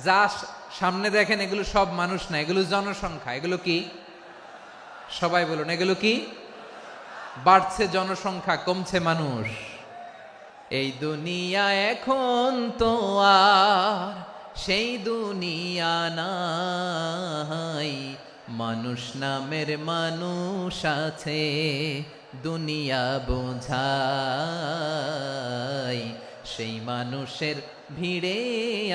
যা সামনে দেখেন এগুলো সব মানুষ না, এগুলো জনসংখ্যা। এগুলো কি? সবাই বলুন, এগুলো কি? বাড়ছে জনসংখ্যা, কমছে মানুষ। এই দুনিয়া এখন তো আর সেই দুনিয়া নাই, মানুষ নামের মানুষ আছে দুনিয়া বোঝাই, সেই মানুষের ভিড়ে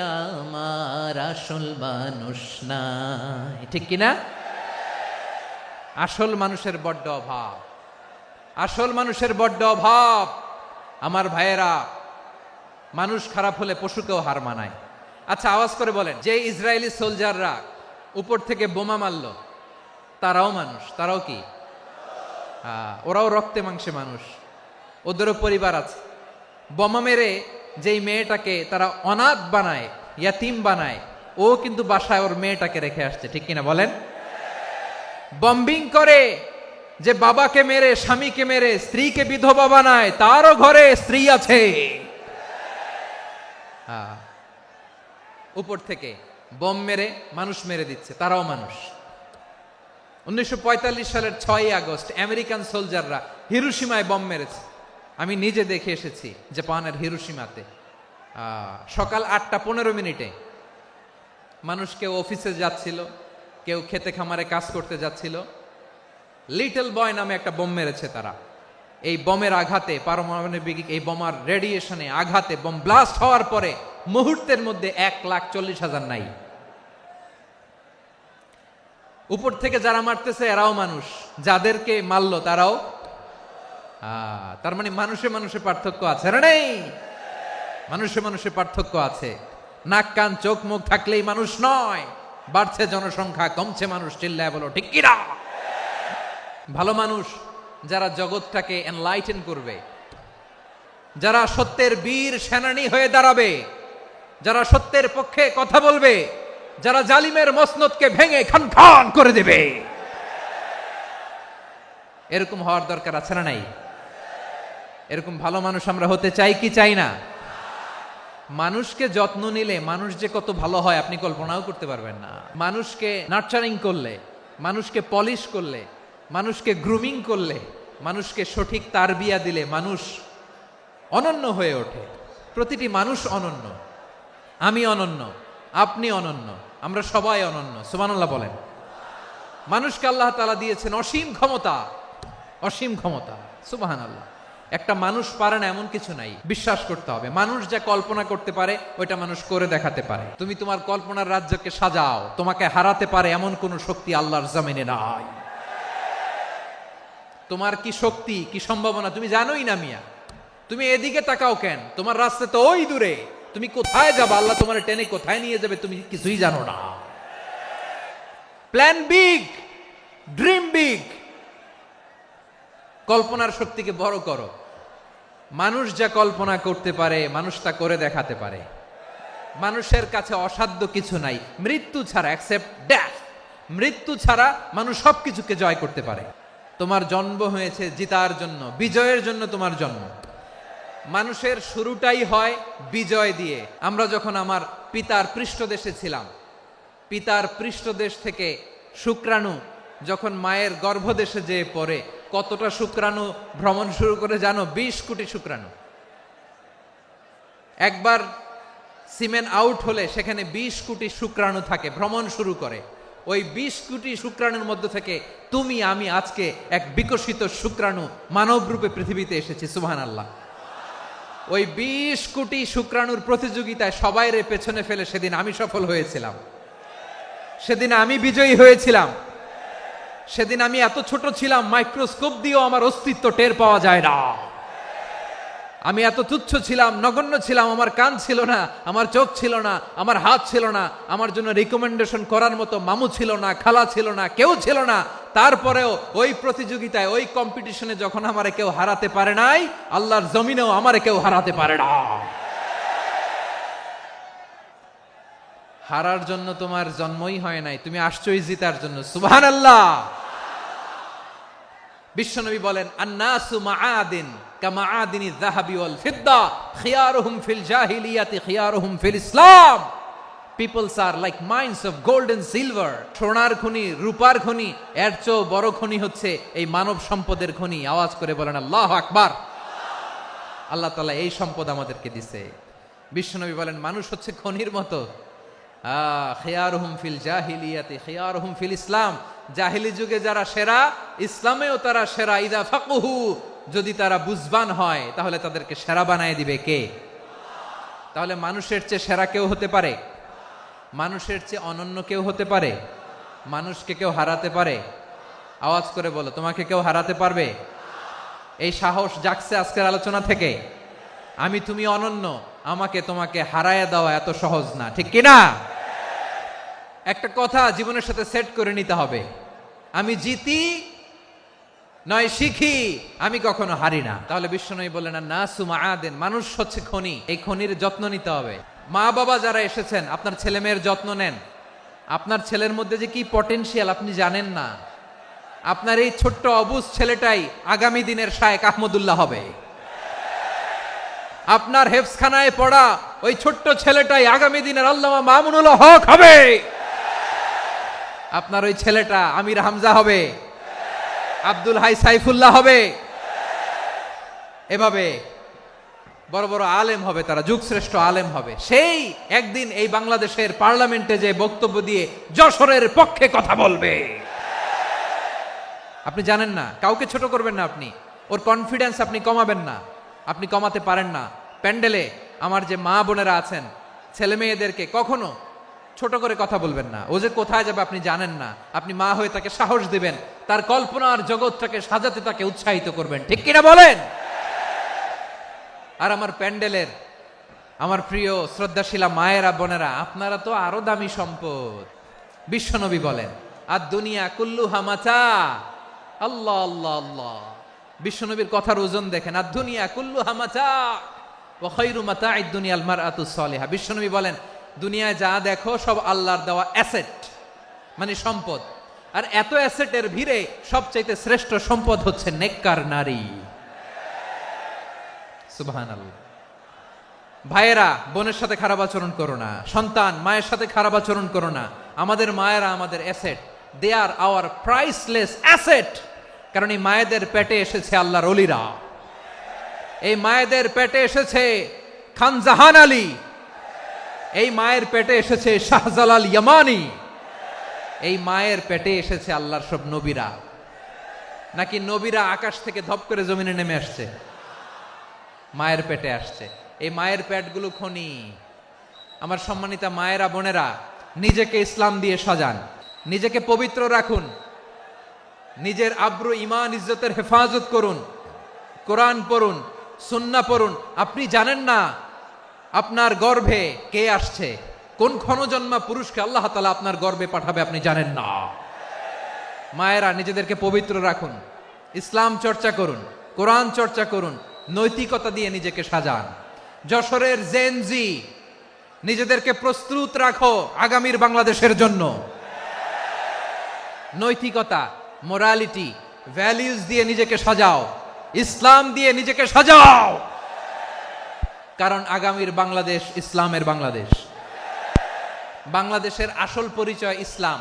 আমার আসল মানুষ নাই। ঠিক কিনা? আসল মানুষের বড্ড অভাব, আসল মানুষের বড্ড অভাব। আমার ভাইয়েরা, মানুষ খারাপ হলে পশুকেও হার মানায়। আচ্ছা, আওয়াজ করে বলেন, যে ইসরায়েলি সোলজাররা উপর থেকে বোমা মারল তারাও মানুষ? তারাও কি? ওরাও রক্তে মাংসে মানুষ, ওদেরও পরিবার আছে। বোমা মেরে যেই মেয়েটাকে তারা অনাথ বানায়, ইয়াতিম বানায়, ও কিন্তু বাসায় ওর মেয়েটাকে রেখে আসছে। ঠিক কিনা বলেন? বম্বিং করে যে বাবাকে মেরে, স্বামীকে মেরে স্ত্রীকে বিধবা বানায়, তারও ঘরে স্ত্রী আছে। উপর থেকে বোম মেরে মানুষ মেরে দিচ্ছে, তারাও মানুষ। 1945 সালের 6ই আগস্ট আমেরিকান সোলজাররা হিরোশিমায় বোম মেরেছে। আমি নিজে দেখে এসেছি জাপানের হিরোশিমাতে। সকাল 8:15 মানুষ কেউ অফিসে যাচ্ছিল, কেউ খেতে খামারে কাজ করতে যাচ্ছিল। লিটল বয় নামে একটা বোম মেরেছে তারা। এই বোমের আঘাতে, পারমাণবিক এই বোমার রেডিয়েশনে আঘাতে বোম ব্লাস্ট হওয়ার পরে মুহূর্তের মধ্যে 1,40,000 নাই। উপর থেকে যারা মারতেছে এরাও মানুষ, যাদেরকে মারলো তারাও। তার মানে মানুষে মানুষে পার্থক্য আছে না? নেই? মানুষে মানুষে পার্থক্য আছে। নাক কান চোখ মুখ থাকলেই মানুষ নয়। বাড়ছে জনসংখ্যা, কমছে মানুষ। চিল্লায় বলো ঠিক কিনা? ভালো মানুষ যারা জগৎটাকে এনলাইটেন করবে, যারা সত্যের বীর সেনানী হয়ে দাঁড়াবে, যারা সত্যের পক্ষে কথা বলবে, যারা জালিমের মসনদকে ভেঙে খান খান করে দেবে, এরকম হওয়ার দরকার আছে না নাই? এরকম ভালো মানুষ আমরা হতে চাই কি চাই না? মানুষকে যত্ন নিলে মানুষ যে কত ভালো হয় আপনি কল্পনাও করতে পারবেন না। মানুষকে নার্চারিং করলে, মানুষকে পলিশ করলে, মানুষকে গ্রুমিং করলে, মানুষকে সঠিক তারবিয়া দিলে মানুষ অনন্য হয়ে ওঠে। প্রতিটি মানুষ অনন্য। আমি অনন্য, আপনি অনন্য, আমরা সবাই অনন্য। সুবহানাল্লাহ বলেন। মানুষকে আল্লাহ তাআলা দিয়েছেন অসীম ক্ষমতা, অসীম ক্ষমতা। সুবহানাল্লাহ। একটা মানুষ পারে না এমন কিছু নাই, বিশ্বাস করতে হবে। মানুষ যা কল্পনা করতে পারে ওইটা মানুষ করে দেখাতে পারে। তুমি তোমার কল্পনার রাজ্যকে সাজাও, তোমাকে হারাতে পারে এমন কোন শক্তি আল্লাহর জমিনে নাই। তোমার কি শক্তি, কি সম্ভাবনা তুমি জানোই না মিয়া। তুমি এদিকে তাকাও কেন? তোমার রাস্তা তো ওই দূরে। তুমি কোথায় যাবে, আল্লাহ তোমার টেনে কোথায় নিয়ে যাবে তুমি কিছুই জানো না। Plan big, dream big. কল্পনার শক্তিকে বড় করো। মানুষ যা কল্পনা করতে পারে মানুষ তা করে দেখাতে পারে। মানুষের কাছে অসাধ্য কিছু নাই মৃত্যু ছাড়া, এক্সেপ্ট ডেথ। মৃত্যু ছাড়া মানুষ সবকিছুকে জয় করতে পারে। তোমার জন্ম হয়েছে জিতার জন্য, বিজয়ের জন্য তোমার জন্ম। মানুষের শুরুটাই হয় বিজয় দিয়ে। আমরা যখন আমার পিতার পৃষ্ঠদেশে ছিলাম, পিতার পৃষ্ঠদেশ থেকে শুক্রাণু যখন মায়ের গর্ভদেশে যেয়ে পড়ে, কতটা শুক্রাণু ভ্রমণ শুরু করে জানো? 20 কোটি শুক্রাণু। একবার সিমেন আউট হলে সেখানে 20 কোটি শুক্রাণু থাকে, ভ্রমণ শুরু করে। ওই 20 কোটি শুক্রাণুর মধ্য থেকে তুমি আমি আজকে এক বিকশিত শুক্রাণু মানব রূপে পৃথিবীতে এসেছি। সুবহানাল্লাহ। ওই 20 কোটি শুক্রাণুর প্রতিযোগিতায় সবাইরে পেছনে ফেলে সেদিন আমি সফল হয়েছিলাম, সেদিন আমি বিজয়ী হয়েছিলাম। সেদিন আমি এত ছোট ছিলাম মাইক্রোস্কোপ দিয়েও আমার অস্তিত্ব টের পাওয়া যায় না। আমি এত তুচ্ছ ছিলাম, নগণ্য ছিলাম। আমার কান ছিল না, আমার চোখ ছিল না, আমার হাত ছিল না, আমার জন্য রিকমেন্ডেশন করার মতো মামু ছিল না, খালা ছিল না, কেউ ছিল না। তারপরেও ওই প্রতিযোগিতায়, ওই কম্পিটিশনে যখন আমারে কেউ হারাতে পারে নাই, আল্লাহর জমিনেও আমারে কেউ হারাতে পারে না। হারার জন্য তোমার জন্মই হয় নাই, তুমি আসছই জিতার জন্য। সুবহানাল্লাহ। বিশ্বনবী বলেন, আন্নাসু মাআদিন কামাআদিনিয যাহাবি ওয়াল ফিদ্দা, খিয়ারুহুম ফিল জাহিলিয়াতি খিয়ারুহুম ফিল ইসলাম। Peoples are like mines of gold and silver. সোনার খনি, রূপার খনি, এর চেয়েও বড় খনি হচ্ছে এই মানব সম্পদের খনি। আওয়াজ করে বলেন আল্লাহু আকবার। আল্লাহ তাআলা এই সম্পদ আমাদেরকে দিছে। বিশ্বনবী বলেন মানুষ হচ্ছে খনির মতো। খিয়ারুহুম ফিল জাহিলিয়াতি খিয়ারুহুম ফিল ইসলাম। জাহিলি যুগে যারা সেরা, ইসলামেও তারা সেরা। ইদা ফাকুহু, যদি তারা বুঝবান হয় তাহলে তাদেরকে সেরা বানায় দিবে কে? তাহলে মানুষের চেয়ে সেরা কেউ হতে পারে? মানুষের চেয়ে অনন্য কেউ হতে পারে? মানুষকে কেউ হারাতে পারে? আওয়াজ করে বলো, তোমাকে কেউ হারাতে পারবে? এই সাহস জাগছে আজকের আলোচনা থেকে। আমি তুমি অনন্য, আমাকে তোমাকে হারায় দেওয়া এত সহজ না, ঠিক কিনা? একটা কথা জীবনের সাথে সেট করে নিতে হবে, আমি জিতি নয় শিখি, আমি কখনো হারি না। তাহলে বিশ্বনবী বললেন নাসু মাআদিন, মানুষ হচ্ছে খনি, এই খনির যত্ন নিতে হবে। মা বাবা যারা এসেছেন, আপনার ছেলে মেয়ের যত্ন নেন। আপনার ছেলের মধ্যে যে কি পটেনশিয়াল আপনি জানেন না। আপনার এই ছোট্ট অবুজ ছেলেটাই আগামী দিনের শায়েখ আহমদুল্লাহ হবে। আপনার হেফজখানায় পড়া ওই ছোট্ট ছেলেটাই আগামী দিনের আল্লামা মামুনুল হক হবে। আপনার ওই ছেলেটা আমির হামজা হবে, আব্দুল হাই সাইফুল্লাহ হবে। এভাবে বড় বড় আলেম হবে, তারা যুগশ্রেষ্ঠ আলেম হবে। সেই একদিন এই বাংলাদেশের পার্লামেন্টে যে বক্তব্য দিয়ে যশোরের পক্ষে কথা বলবে। আপনি জানেন না, কাউকে ছোট করবেন না আপনি, ওর কনফিডেন্স আপনি কমাবেন না, আপনি কমাতে পারেন না। প্যান্ডেলে আমার যে মা বোনেরা আছেন, ছেলে মেয়েদেরকে কখনো ছোট করে কথা বলবেন না। ও যে কোথায় যাবে আপনি জানেন না, আপনি মা হয়ে তাকে সাহস দিবেন, তার কল্পনার জগৎটাকে সাজাতে তাকে উৎসাহিত করবেন, ঠিক কিনা বলেন? আর আমার প্যান্ডেলের আমার প্রিয় শ্রদ্ধাশীলা মায়েরা বোনেরা, আপনারা তো আরো দামি সম্পদ। বিশ্বনবী বলেন আর দুনিয়া কুল্লুহা মাতা। আল্লাহ আল্লাহ আল্লাহ, বিশ্বনবীর কথার ওজন দেখেন। আর দুনিয়া কুল্লুহা মাতা ওয়া খায়রু মাতা'আদ দুনিয়াল মারআতুস সালিহা। বিশ্বনবী বলেন দুনিয়ায় যা দেখো সব আল্লাহর দেওয়া অ্যাসেট, মানে সম্পদ। আর এত অ্যাসেটের ভিড়ে সবচাইতে শ্রেষ্ঠ সম্পদ হচ্ছে নেককার নারী। সুবহানাল্লাহ। ভাইয়েরা বোনের সাথে খারাপ আচরণ করো না, সন্তান মায়ের সাথে খারাপ আচরণ করো না। আমাদের মায়েরা আমাদের asset, they are our priceless asset. কারণ এই মায়েদের পেটে এসেছে আল্লাহর ওলিরা, এই মায়েদের পেটে এসেছে খান জাহান আলী, এই মায়ের পেটে এসেছে শাহজালাল ইয়ামানি, এই মায়ের পেটে এসেছে আল্লাহর সব নবীরা। নাকি নবীরা আকাশ থেকে ধপ করে জমিনে নেমে আসছে? মায়ের পেটে আসছে। এই মায়ের পেটগুলো খনি। আমার সম্মানিতা মায়েরা বোনেরা, নিজেকে ইসলাম দিয়ে সাজান, নিজেকে পবিত্র রাখুন, নিজের আব্রু ঈমান ইজ্জতের হেফাজত করুন, কোরআন পড়ুন, সুন্নাহ পড়ুন। আপনি জানেন না আপনার গর্ভে কে আসছে, কোন ক্ষণজন্মা পুরুষকে আল্লাহ তাআলা আপনার গর্ভে পাঠাবে আপনি জানেন না। মায়েরা নিজেদেরকে পবিত্র রাখুন, ইসলাম চর্চা করুন, কোরআন চর্চা করুন, নৈতিকতা দিয়ে নিজেকে সাজান। যশোরের জেনজি, নিজেদেরকে প্রস্তুত রাখো আগামীর বাংলাদেশের জন্য। নৈতিকতা, মোরালিটি, ভ্যালিউজ দিয়ে নিজেকে সাজাও, ইসলাম দিয়ে নিজেকে সাজাও। কারণ আগামীর বাংলাদেশ ইসলামের বাংলাদেশ। বাংলাদেশের আসল পরিচয় ইসলাম।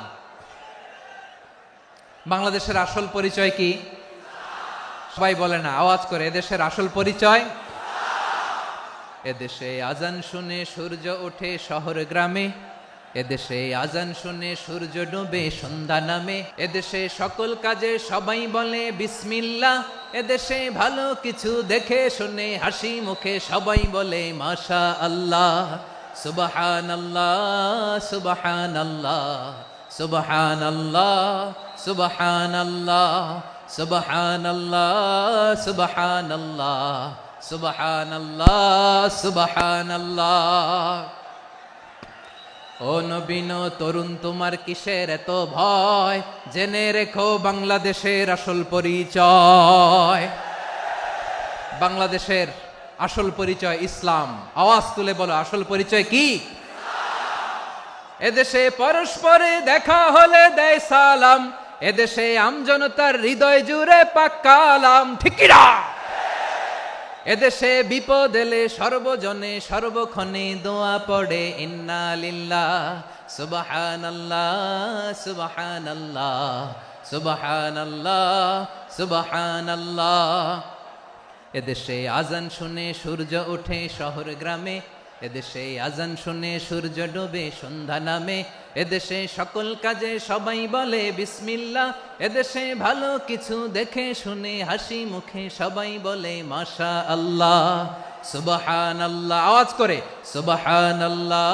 বাংলাদেশের আসল পরিচয় কি? সবাই বলে না, আওয়াজ করে, এদেশের আসল পরিচয়। এদেশে আজান শুনে সূর্য ওঠে শহর গ্রামে, এদেশে আজান শুনে সূর্য ডুবে সন্ধ্যা নামে, এদেশে সকল কাজে সবাই বলে বিসমিল্লাহ, এদেশে ভালো কিছু দেখে শুনে হাসি মুখে সবাই বলে মাশা আল্লাহ, সুবহানাল্লাহ সুবহানাল্লাহ সুবহানাল্লাহ সুবহানাল্লাহ সুবহানাল্লাহ সুবহানাল্লাহ সুবহানাল্লাহ সুবহানাল্লাহ। ও নবীন তরুণ, তোমার কিসের এত ভয়? জেনে রেখো বাংলাদেশের আসল পরিচয়। বাংলাদেশের আসল পরিচয় ইসলাম। আওয়াজ তুলে বলো, আসল পরিচয় কি? এদেশে পরস্পরে দেখা হলে দেয় সালাম, এদেশে আমজনতার হৃদয় জুড়ে পাক কালাম, ঠিক কি না? এদেশে বিপদ এলে সর্বজনে সর্বক্ষণে দোয়া পড়ে ইন্না লিল্লাহ সুবহানাল্লাহ সুবহানাল্লাহ সুবহানাল্লাহ সুবহানাল্লাহ। এদেশে আজান শুনে সূর্য ওঠে শহর গ্রামে, এদেশে আজান শুনে সূর্য ডোবে সন্ধ্যা নামে, এদেশে সকল কাজে সবাই বলে বিসমিল্লাহ, এদেশে ভালো কিছু দেখে শুনে হাসি মুখে সবাই বলে মাশা আল্লাহ সুবহানাল্লাহ। আওয়াজ করে সুবহানাল্লাহ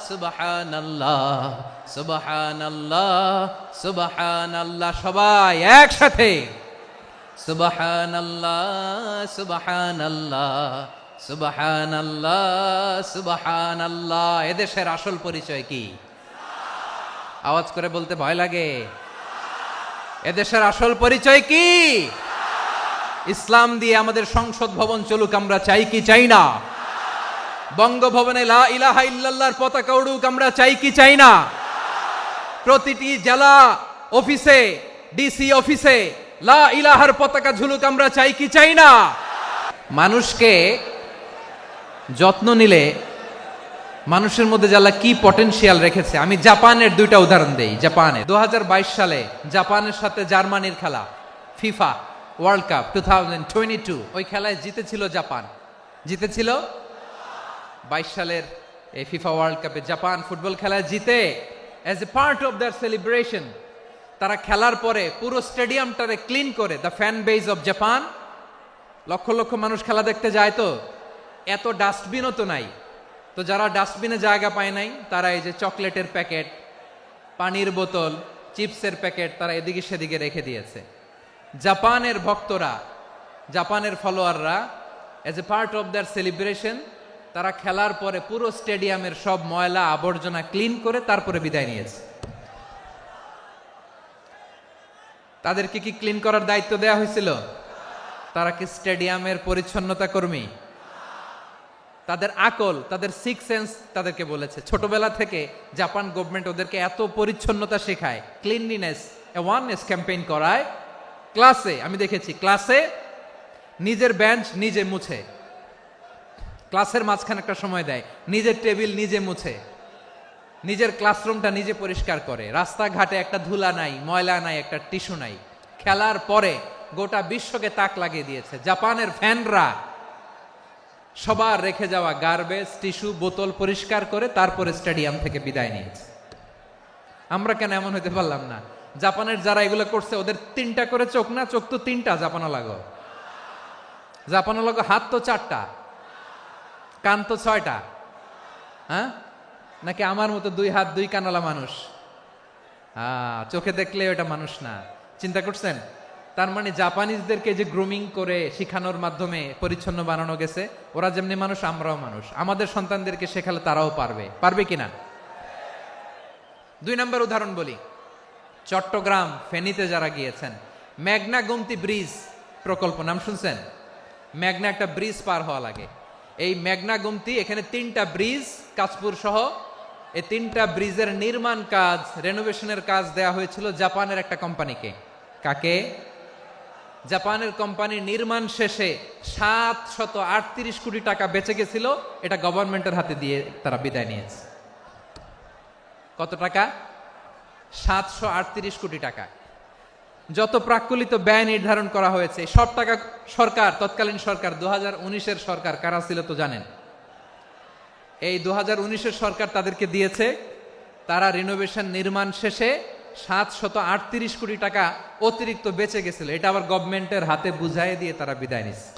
সুবহানাল্লাহ সুবহানাল্লাহ সুবহানাল্লাহ। সবাই একসাথে সুবহানাল্লাহ সুবহানাল্লাহ সুবহানাল্লাহ সুবহানাল্লাহ। এদেশের আসল পরিচয় কি? আওয়াজ করে বলতে ভয় লাগে। এদেশের আসল পরিচয় কি? ইসলাম দিয়ে আমাদের সংসদ ভবন চলুক, আমরা চাই কি চাই না? বঙ্গভবনে লা ইলাহা ইল্লাল্লাহর পতাকা উড়ুক, আমরা চাই কি চাই না? প্রতিটি জেলা অফিসে ডিসি অফিসে লা ইলাহার পতাকা ঝুলুক, আমরা চাই কি চাই না? মানুষকে যত্ন নিলে মানুষের মধ্যে যারা কি পটেনশিয়াল রেখেছে। আমি জাপানের দুইটা উদাহরণ দেই। জাপানের 2022 সালে জাপানের সাথে জার্মানির খেলা ফিফা ওয়ার্ল্ড কাপ 2022, ওই খেলায় জিতেছিল জাপান। জিতেছিল 22 সালের এই ফিফা ওয়ার্ল্ড কাপে জাপান ফুটবল খেলায় জিতে as a part of their celebration তারা খেলার পরে পুরো স্টেডিয়ামটারে ক্লিন করে, the fan base of Japan, লক্ষ লক্ষ মানুষ খেলা দেখতে যায়, তো এত ডাস্টবিনও তো নাই, তো যারা ডাস্টবিনে জায়গা পায় নাই তারা এই যে চকলেটের প্যাকেট, পানির বোতল, চিপসের প্যাকেট তারা এদিকে সেদিকে রেখে দিয়েছে। জাপানের ভক্তরা, জাপানের ফলোয়াররা as a part of their celebration তারা খেলার পরে পুরো স্টেডিয়ামের সব ময়লা আবর্জনা ক্লিন করে তারপরে বিদায় নিয়েছে। তাদেরকে কি ক্লিন করার দায়িত্ব দেয়া হয়েছিল? তারা কি স্টেডিয়ামের পরিচ্ছন্নতা কর্মী? তাদের আকল, তাদের সিক্স সেন্স তাদেরকে বলেছে। ছোটবেলা থেকে জাপান গভর্নমেন্ট ওদেরকে এত পরিচ্ছন্নতা শেখায়, ক্লিনলিনেস অ্যাওয়ারনেস ক্যাম্পেইন করায়। ক্লাসে আমি দেখেছি, ক্লাসে নিজের বেঞ্চ নিজে মুছে, ক্লাসের মাঝখানে একটা সময় দেয়, নিজের টেবিল নিজে মুছে, নিজের ক্লাসরুমটা নিজে পরিষ্কার করে। রাস্তাঘাটে একটা ধুলা নাই, ময়লা নাই, একটা টিস্যু নাই। খেলার পরে গোটা বিশ্বকে তাক লাগিয়ে দিয়েছে। জাপানের ফ্যানরা সবার রেখে যাওয়া গার্বেজ, টিস্যু, বোতল পরিষ্কার করে তারপরে স্টেডিয়াম থেকে বিদায় নিয়েছে। আমরা কেন এমন হইতে পারলাম না? জাপানের যারা এগুলো করছে ওদের 3টা করে চোখ না? চোখ তো 3টা জাপানো লাগো, জাপানো লাগো। হাত তো 4টা, কান তো 6টা। হ্যাঁ, নাকি আমার মতো 2 হাত 2 কানালা মানুষ? চোখে দেখলে ওটা মানুষ না। চিন্তা করছেন? তার মানে জাপানিজদেরকে যে গ্রুমিং করে শিখানোর মাধ্যমে পরিচ্ছন্ন বানানো গেছে, ওরা যেমনি মানুষ আমরাও মানুষ। আমাদের সন্তানদেরকে শেখালে তারাও পারবে। পারবে কিনা? 2 নম্বর উদাহরণ বলি। চট্টগ্রাম ফেনীতে যারা গিয়েছেন, মেঘনা গোমতী ব্রিজ প্রকল্প নাম শুনছেন? মেঘনা একটা ব্রিজ পার হওয়া লাগে। এই মেঘনা গোমতী, এখানে 3টা ব্রিজ কাঁচপুর সহ, এই 3টা ব্রিজের নির্মাণ কাজ, রেনোভেশনের কাজ দেয়া হয়েছিল জাপানের একটা কোম্পানিকে। কাকে? জাপানের কোম্পানি। নির্মাণ শেষে 738 কোটি টাকা বেঁচে গেছিল, এটা গভর্নমেন্টের হাতে দিয়ে তারা বিদায় নিয়েছে। কত টাকা? 738 কোটি টাকা। যত প্রাক্কলিত ব্যয় নির্ধারণ করা হয়েছে সব টাকা সরকার, তৎকালীন সরকার 2019-এর সরকার কারা ছিল তো জানেন? এই 2019-এর সরকার তাদেরকে দিয়েছে। তারা রিনোভেশন নির্মাণ শেষে 738 কোটি টাকা অতিরিক্ত বেঁচে গেছিল, এটা আবার গভর্নমেন্টের হাতে বুঝাই দিয়ে তারা বিদায় নিচ্ছে।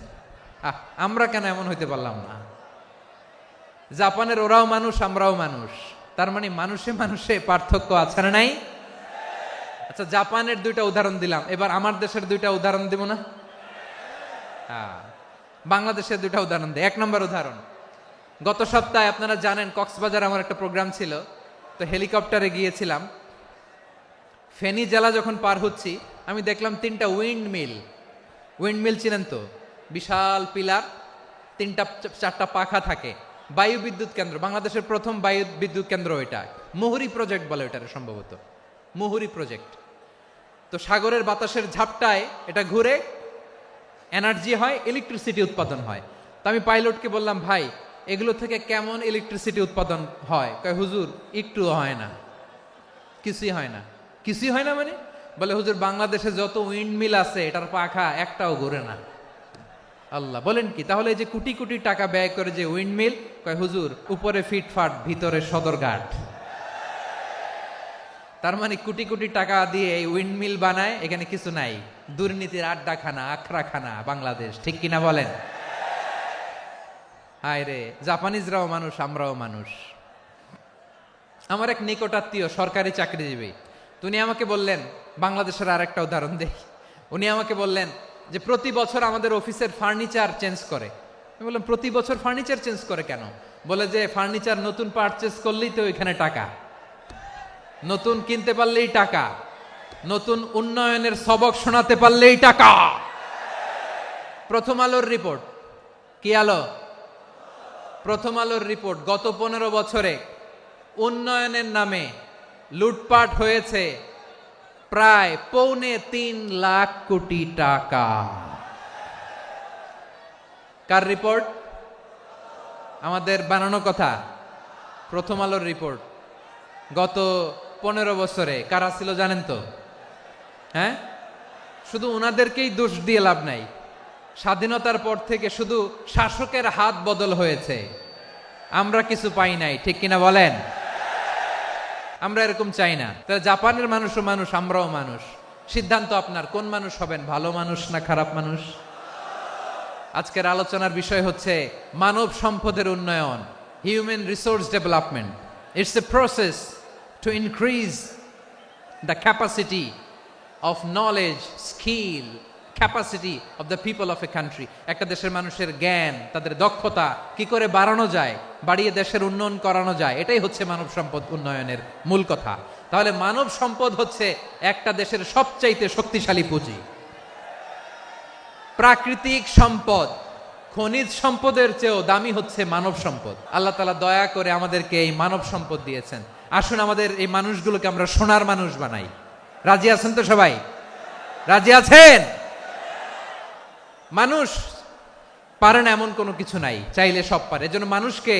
আমরা কেন এমন হইতে পারলাম না? জাপানের ওরাও মানুষ, আমরাও মানুষ। তার মানে মানুষে মানুষে পার্থক্য আছে না নাই? আচ্ছা, জাপানের 2টা উদাহরণ দিলাম, এবার আমার দেশের 2টা উদাহরণ দিব না? বাংলাদেশের 2টা উদাহরণ দেয়। 1 নম্বর উদাহরণ, গত সপ্তাহে আপনারা জানেন কক্সবাজার আমার একটা প্রোগ্রাম ছিল, তো হেলিকপ্টারে গিয়েছিলাম। ফেনী জেলা যখন পার হচ্ছি আমি দেখলাম 3টা উইন্ডমিল চিনেন তো? বিশাল পিলার, 3টা-4টা পাখা থাকে। বায়ু বিদ্যুৎ কেন্দ্র, বাংলাদেশের প্রথম বায়ু বিদ্যুৎ কেন্দ্র এটা। মুহুরী প্রজেক্ট বলে এটার, সম্ভবত মুহুরী প্রজেক্ট। তো সাগরের বাতাসের ঝাপটায় এটা ঘুরে এনার্জি হয়, ইলেকট্রিসিটি উৎপাদন হয়। তো আমি পাইলটকে বললাম, ভাই এগুলো থেকে কেমন ইলেকট্রিসিটি উৎপাদন হয়? কয় হুজুর একটুও হয় না, কিছুই হয় না। কিছুই হয় না মানে? বলে হুজুর বাংলাদেশে যত উইন্ড মিল আছে এটার পাখা একটাও ঘুরে না। আল্লাহ, বলেন কি? তাহলে এই যে কোটি কোটি টাকা ব্যয় করে যে উইন্ড মিল, কয় হুজুর উপরে ফিটফাট ভিতরে সদরঘাট। তার মানে কোটি কোটি টাকা দিয়ে এই উইন্ড মিল বানায়, এখানে কিছু নাই। দুর্নীতির আড্ডাখানা, আখড়াখানা বাংলাদেশ, ঠিক কিনা বলেন? হায় রে, জাপানিজরাও মানুষ, আমরাও মানুষ। আমার এক নিকটাত্মীয় সরকারি চাকরিজীবী, উনি আমাকে বললেন, বাংলাদেশের আর একটা উদাহরণ দেখি। উনি আমাকে বললেন যে প্রতি বছর আমাদের অফিসের ফার্নিচার চেঞ্জ করে। আমি বললাম প্রতি বছর ফার্নিচার চেঞ্জ করে কেন? বলে যে ফার্নিচার নতুন পারচেজ করলেই তো এখানে টাকা, নতুন কিনতে পারলেই টাকা, নতুন উন্নয়নের সবক শোনাতে পারলেই টাকা। প্রথম আলোর রিপোর্ট, কি আলো? প্রথম আলোর রিপোর্ট, গত 15 বছরে উন্নয়নের নামে লুটপাট হয়েছে প্রায় 3.25 লাখ কোটি টাকা। কার রিপোর্ট? আমাদের বানানো কথা। প্রথম আলোর রিপোর্ট। গত 15 বছরে কারা ছিল জানেন তো? হ্যাঁ, শুধু ওনাদেরকেই দোষ দিয়ে লাভ নাই। স্বাধীনতার পর থেকে শুধু শাসকের হাত বদল হয়েছে, আমরা কিছু পাই নাই, ঠিক কিনা বলেন? আমরা এরকম চাই না। তাহলে জাপানের মানুষও মানুষ, আমরাও মানুষ। সিদ্ধান্ত আপনার, কোন মানুষ হবেন, ভালো মানুষ না খারাপ মানুষ? আজকের আলোচনার বিষয় হচ্ছে মানব সম্পদের উন্নয়ন, human resource development. It's a process to increase the capacity of knowledge, skill, capacity of the people of a country. একটা দেশের মানুষের জ্ঞান, তাদের দক্ষতা কি করে বাড়ানো যায়, বাড়িয়ে দেশের উন্নয়ন করানো যায়, এটাই হচ্ছে মানব সম্পদ উন্নয়নের মূল কথা। তাহলে মানব সম্পদ হচ্ছে একটা দেশের সবচাইতে শক্তিশালী পুঁজি। প্রাকৃতিক সম্পদ, খনিজ সম্পদের চেয়েও দামি হচ্ছে মানব সম্পদ। আল্লাহ তাআলা দয়া করে আমাদেরকে এই মানব সম্পদ দিয়েছেন। আসুন আমাদের এই মানুষগুলোকে আমরা সোনার মানুষ বানাই। রাজি আছেন তো সবাই? রাজি আছেন? মানুষ পারে না এমন কোনো কিছু নাই, চাইলে সব পারে। এজন্য মানুষকে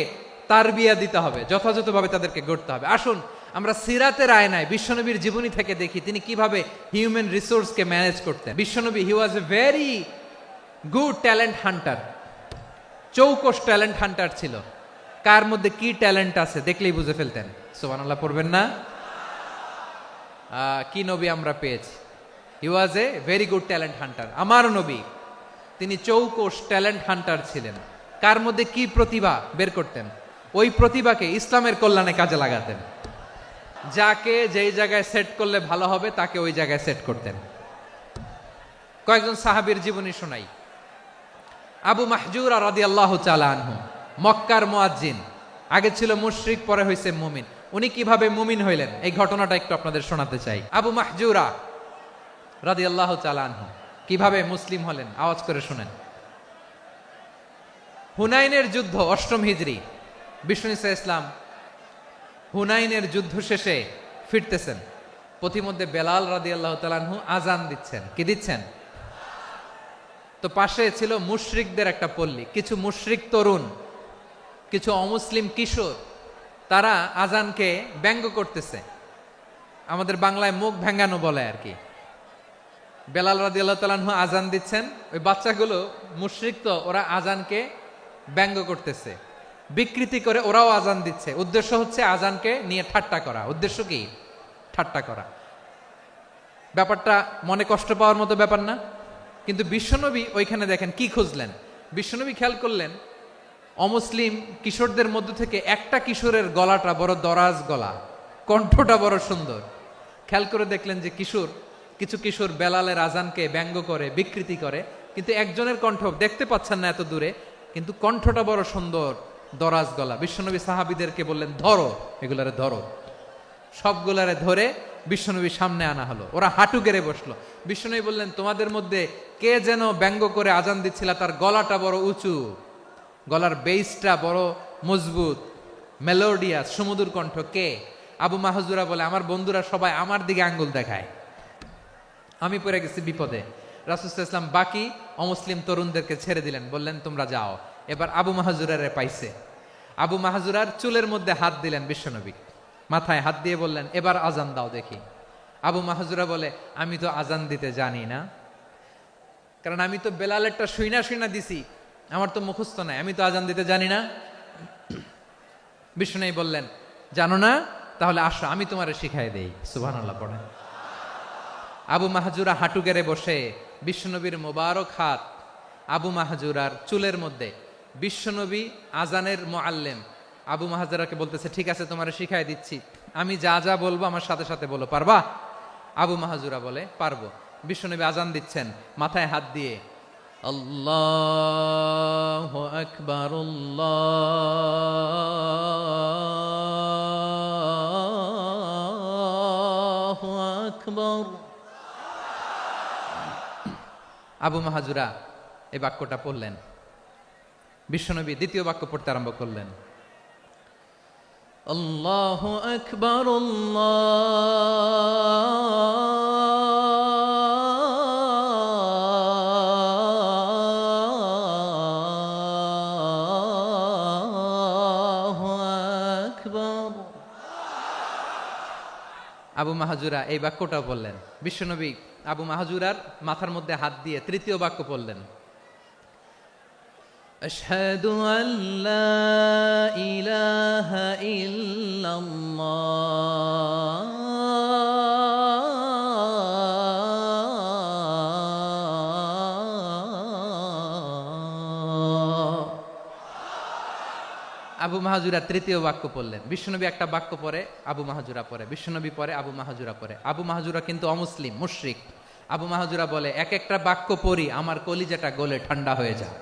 তারবিয়া দিতে হবে, যথাযথভাবে তাদেরকে গড়তে হবে। আসুন আমরা সিরাতের আয়নায় বিশ্বনবীর জীবনী থেকে দেখি তিনি কিভাবে হিউম্যান রিসোর্সকে ম্যানেজ করতেন। বিশ্বনবী, he was a very good talent hunter, চৌকস ট্যালেন্ট হান্টার ছিল। কার মধ্যে কি ট্যালেন্ট আছে দেখলেই বুঝে ফেলতেন। সুবহানাল্লাহ পড়বেন না? কি নবী আমরা পেয়েছি! He was a very good talent hunter. আমার নবী তিনি চৌকস ট্যালেন্ট হান্টার ছিলেন। কার মধ্যে কি প্রতিভা বের করতেন, ওই প্রতিভাকে ইসলামের কল্যাণে কাজে লাগাতেন। যাকে যেই জায়গায় সেট করলে ভালো হবে তাকে ওই জায়গায় সেট করতেন। কয়েকজন সাহাবীর জীবনী শোনাই। আবু মাহজুরা রাদিয়াল্লাহু তাআলা আনহু, মক্কার মুয়াজ্জিন, আগে ছিল মুশরিক, পরে হইছে মুমিন। উনি কিভাবে মুমিন হইলেন এই ঘটনাটা একটু আপনাদের শোনাতে চাই। আবু মাহজুরা রাদিয়াল্লাহু তাআলা আনহু কিভাবে মুসলিম হলেন, আওয়াজ করে শুনেন। হুনাইনের যুদ্ধ, 8ম হিজরি, বিষ্ণু ঈসা ইসলাম হুনাইনের যুদ্ধ শেষে ফিরতেছেন। পথিমধ্যে বেলাল রাদিয়াল্লাহু তাআলা আনহু আজান দিচ্ছেন। কি দিচ্ছেন? তো পাশে ছিল মুশরিকদের একটা পল্লী, কিছু মুশরিক তরুণ, কিছু অমুসলিম কিশোর, তারা আজানকে ব্যঙ্গ করতেছে। আমাদের বাংলায় মুখ ভেঙ্গানো বলে আর কি। বেলাল রাদিয়াল্লাহু তাআলা আনহু আজান দিচ্ছেন, ওই বাচ্চাগুলো মুশরিক, তো ওরা আজানকে ব্যঙ্গ করতেছে, বিকৃতি করে ওরাও আজান দিচ্ছে। উদ্দেশ্য হচ্ছে আজানকে নিয়ে ঠাট্টা করা। উদ্দেশ্য কি? ঠাট্টা করা। ব্যাপারটা মনে কষ্ট পাওয়ার মতো ব্যাপার না? কিন্তু বিশ্বনবী ওইখানে দেখেন কি খুঁজলেন। বিশ্বনবী খেয়াল করলেন অমুসলিম কিশোরদের মধ্য থেকে একটা কিশোরের গলাটা বড় দরাজ গলা, কণ্ঠটা বড় সুন্দর। খেয়াল করে দেখলেন যে কিছু কিশোর বেলালের আজানকে ব্যঙ্গ করে, বিকৃতি করে, কিন্তু একজনের কণ্ঠ দেখতে পাচ্ছেন না এত দূরে, কিন্তু কণ্ঠটা বড় সুন্দর, দরাজ গলা। বিশ্বনবী সাহাবীদেরকে বললেন, ধরো এগুলারে, ধরো। সবগুলারে ধরে বিশ্বনবীর সামনে আনা হলো। ওরা হাঁটু গেড়ে বসলো। বিশ্বনবী বললেন, তোমাদের মধ্যে কে যেন ব্যঙ্গ করে আজান দিচ্ছিল, তার গলাটা বড় উঁচু, গলার বেসটা বড় মজবুত, মেলোডিয়াস, সুমধুর কণ্ঠ। কে? আবু মাহজুরা বলে, আমার বন্ধুরা সবাই আমার দিকে আঙ্গুল দেখায়, আমি পড়ে গেছি বিপদে। রাসূল সাল্লাল্লাহু আলাইহি ওয়াসাল্লাম বাকি অমুসলিম তরুণদেরকে ছেড়ে দিলেন, বললেন তোমরা যাও। এবার আবু মাহাজুরারে পাইছে। আবু মাহাজুরার চুলের মধ্যে হাত দিলেন বিশ্বনবী, মাথায় হাত দিয়ে বললেন এবার আজান দাও দেখি। আবু মাহাজুরা বলে আমি তো আজান দিতে জানি না, কারণ আমি তো বেলালেরটা শুইনা শুইনা দিছি, আমার তো মুখস্থ নাই, আমি তো আজান দিতে জানি না। বিষ্ণু বললেন জানো না, তাহলে আসো আমি তোমারে শিখাই দেই। সুবহানাল্লাহ পড়েন। আবু মাহাজুরা হাঁটু গেড়ে বসে বিশ্বনবীর মোবারক হাত আবু মাহাজুরার চুলের মধ্যে। বিশ্বনবী আজানের মুআল্লিম আবু মাহাজুরাকে বলতেছে ঠিক আছে তোমারে শিখাই দিচ্ছি, আমি যা যা বলবো আমার সাথে সাথে বলো, পারবা? আবু মাহাজুরা বলে পারবো। বিশ্বনবী আজান দিচ্ছেন, মাথায় হাত দিয়ে আল্লাহু আকবার আল্লাহু আকবার। আবু মাহাজুরা এই বাক্যটা পড়লেন। বিশ্বনবী দ্বিতীয় বাক্য পড়তে আরম্ভ করলেন, আল্লাহু আকবার আল্লাহু আকবার। আবু মাহাজুরা এই বাক্যটাও বললেন। বিশ্বনবী আবু মাহাজুরার মাথার মধ্যে হাত দিয়ে তৃতীয় বাক্য বললেন, আশহাদু আল্লা ইলাহা ইল্লাল্লাহ। আবু মাহাজুরা তৃতীয় বাক্য পড়লেন। বিশ্বনবী একটা বাক্য পরে আবু মাহাজুরা পরে, বিশ্বনবী পরে আবু মাহাজুরা পরে। আবু মাহাজুরা কিন্তু অমুসলিম, মুশরিক। আবু মাহাজুরা বলে এক একটা বাক্য পড়ি আমার কলিজাটা গলে ঠান্ডা হয়ে যায়।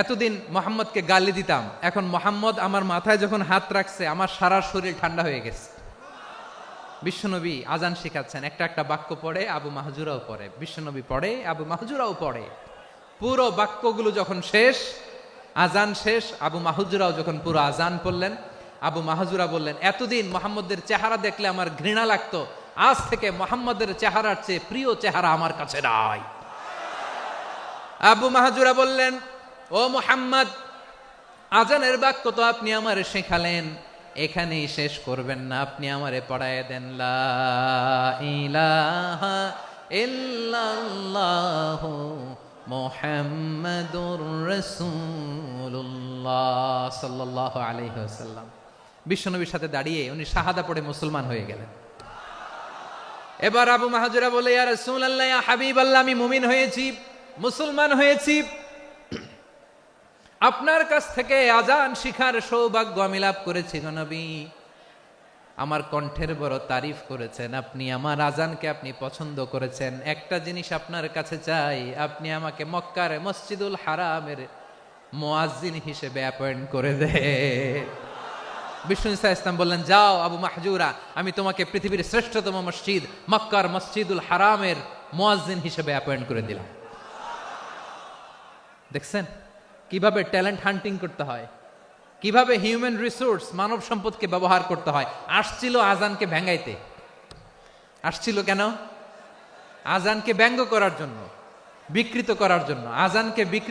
এতদিন মোহাম্মদকে গালি দিতাম, এখন মোহাম্মদ আমার মাথায় যখন হাত রাখছে আমার সারা শরীর ঠান্ডা হয়ে গেছে। বিশ্বনবী আজান শিখাচ্ছেন, একটা একটা বাক্য পড়ে আবু মাহাজুরাও পড়ে, বিশ্বনবী পড়ে আবু মাহাজুরাও পড়ে। পুরো বাক্যগুলো যখন শেষ, আজান শেষ, আবু মাহাজুরাও যখন পুরো আজান পড়লেন, আবু মাহাজুরা বললেন এতদিন মোহাম্মদের চেহারা দেখলে আমার ঘৃণা লাগতো, আজ থেকে মোহাম্মদের চেহারার চেয়ে প্রিয় চেহারা আমার কাছে নাই। আবু মাহাজুরা বললেন ও মুহাম্মদ, আজানের বাক্য তো আপনি আমারে শেখালেন, এখানেই শেষ করবেন না, আপনি আমারে পড়ায় দেন লা ইলাহা ইল্লাল্লাহু মুহাম্মাদুর রাসূলুল্লাহ সাল্লাল্লাহু আলাইহি ওয়াসাল্লাম। বিশ্বনবীর সাথে দাঁড়িয়ে উনি শাহাদা পড়ে মুসলমান হয়ে গেলেন। এবার আবু মাহাজুরা বলে ইয়া রাসূলুল্লাহ, ইয়া হাবিবাল্লাহ, আমি মুমিন হয়েছি, মুসলমান হয়েছি, আপনার কাছ থেকে আজান শিখার সৌভাগ্য আমি লাভ করেছি গো নবী। আমার কণ্ঠের বড় তারিফ করেছেন আপনি, আমার আজানকে আপনি পছন্দ করেছেন। একটা জিনিস আপনার কাছে চাই, আপনি আমাকে মক্কার মসজিদুল হারামের মুয়াজ্জিন হিসেবে অ্যাপয়েন্ট করে দে। বিষ্ণু ইসলাম বললেন যাও আবু মাহজুরা, আমি তোমাকে পৃথিবীর শ্রেষ্ঠতম মসজিদ মক্কার মসজিদুল হারামের মুয়াজ্জিন হিসেবে অ্যাপয়েন্ট করে দিলাম। দেখছেন কিভাবে ট্যালেন্ট হান্টিং করতে হয়, কিভাবে হিউম্যান রিসোর্স মানব সম্পদকে ব্যবহার করতে হয়। আসছিল আজানকে ভেঙ্গাইতে, আসছিল কেন? আজানকে ব্যঙ্গ করার জন্য, বিকৃত করার জন্য, আজানকে